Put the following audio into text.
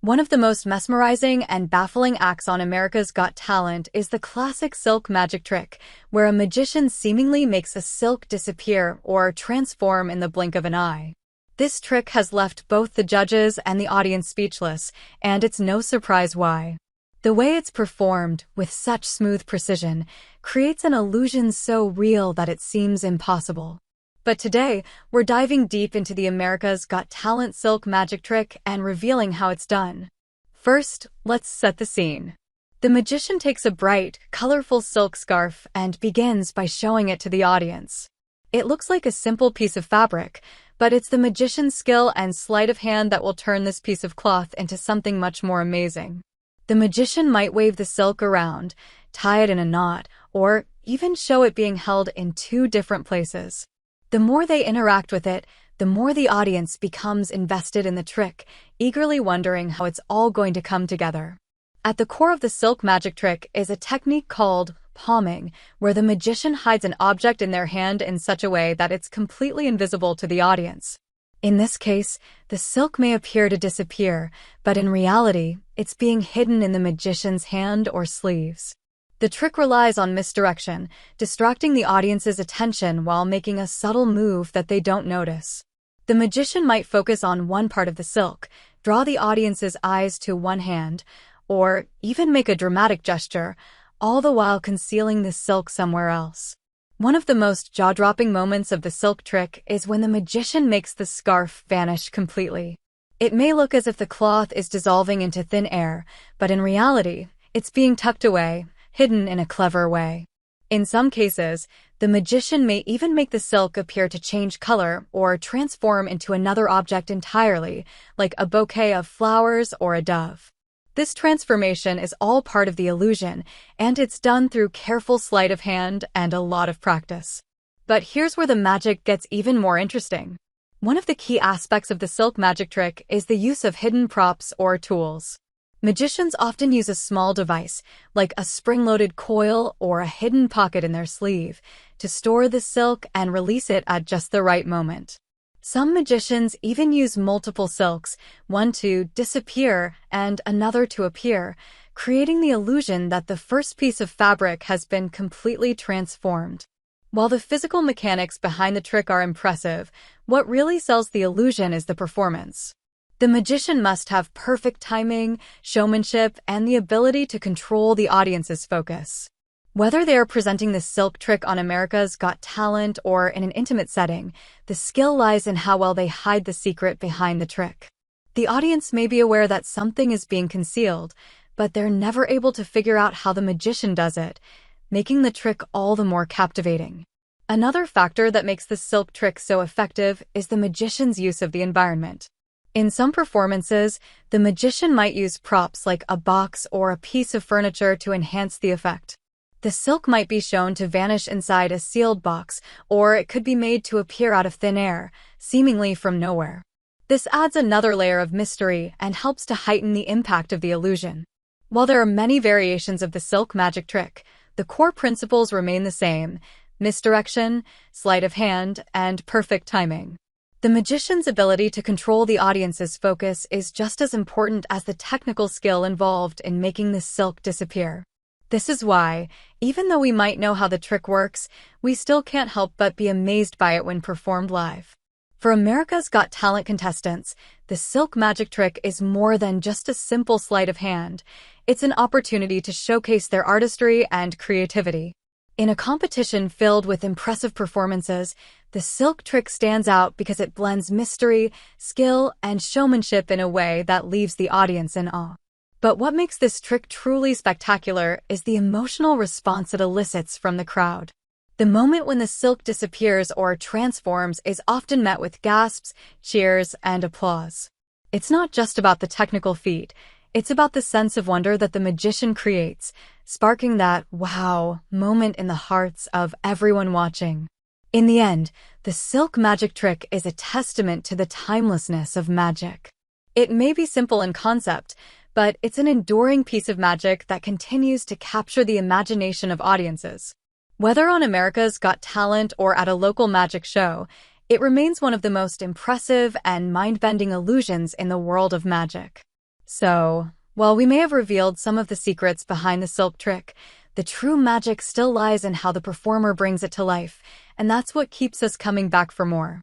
One of the most mesmerizing and baffling acts on America's Got Talent is the classic silk magic trick, where a magician seemingly makes a silk disappear or transform in the blink of an eye. This trick has left both the judges and the audience speechless, and it's no surprise why. The way it's performed, with such smooth precision, creates an illusion so real that it seems impossible. But today, we're diving deep into the America's Got Talent silk magic trick and revealing how it's done. First, let's set the scene. The magician takes a bright, colorful silk scarf and begins by showing it to the audience. It looks like a simple piece of fabric, but it's the magician's skill and sleight of hand that will turn this piece of cloth into something much more amazing. The magician might wave the silk around, tie it in a knot, or even show it being held in two different places. The more they interact with it, the more the audience becomes invested in the trick, eagerly wondering how it's all going to come together. At the core of the silk magic trick is a technique called palming, where the magician hides an object in their hand in such a way that it's completely invisible to the audience. In this case, the silk may appear to disappear, but in reality, it's being hidden in the magician's hand or sleeves. The trick relies on misdirection, distracting the audience's attention while making a subtle move that they don't notice. The magician might focus on one part of the silk, draw the audience's eyes to one hand, or even make a dramatic gesture, all the while concealing the silk somewhere else. One of the most jaw-dropping moments of the silk trick is when the magician makes the scarf vanish completely. It may look as if the cloth is dissolving into thin air, but in reality, it's being tucked away, hidden in a clever way. In some cases, the magician may even make the silk appear to change color or transform into another object entirely, like a bouquet of flowers or a dove. This transformation is all part of the illusion, and it's done through careful sleight of hand and a lot of practice. But here's where the magic gets even more interesting. One of the key aspects of the silk magic trick is the use of hidden props or tools. Magicians often use a small device, like a spring-loaded coil or a hidden pocket in their sleeve, to store the silk and release it at just the right moment. Some magicians even use multiple silks, one to disappear and another to appear, creating the illusion that the first piece of fabric has been completely transformed. While the physical mechanics behind the trick are impressive, what really sells the illusion is the performance. The magician must have perfect timing, showmanship, and the ability to control the audience's focus. Whether they are presenting the silk trick on America's Got Talent or in an intimate setting, the skill lies in how well they hide the secret behind the trick. The audience may be aware that something is being concealed, but they're never able to figure out how the magician does it, making the trick all the more captivating. Another factor that makes the silk trick so effective is the magician's use of the environment. In some performances, the magician might use props like a box or a piece of furniture to enhance the effect. The silk might be shown to vanish inside a sealed box, or it could be made to appear out of thin air, seemingly from nowhere. This adds another layer of mystery and helps to heighten the impact of the illusion. While there are many variations of the silk magic trick, the core principles remain the same: misdirection, sleight of hand, and perfect timing. The magician's ability to control the audience's focus is just as important as the technical skill involved in making the silk disappear. This is why, even though we might know how the trick works, we still can't help but be amazed by it when performed live. For America's Got Talent contestants, the silk magic trick is more than just a simple sleight of hand. It's an opportunity to showcase their artistry and creativity. In a competition filled with impressive performances, the silk trick stands out because it blends mystery, skill, and showmanship in a way that leaves the audience in awe. But what makes this trick truly spectacular is the emotional response it elicits from the crowd. The moment when the silk disappears or transforms is often met with gasps, cheers, and applause. It's not just about the technical feat. It's about the sense of wonder that the magician creates, sparking that wow moment in the hearts of everyone watching. In the end, the silk magic trick is a testament to the timelessness of magic. It may be simple in concept, but it's an enduring piece of magic that continues to capture the imagination of audiences. Whether on America's Got Talent or at a local magic show, it remains one of the most impressive and mind-bending illusions in the world of magic. So, while we may have revealed some of the secrets behind the silk trick, the true magic still lies in how the performer brings it to life, and that's what keeps us coming back for more.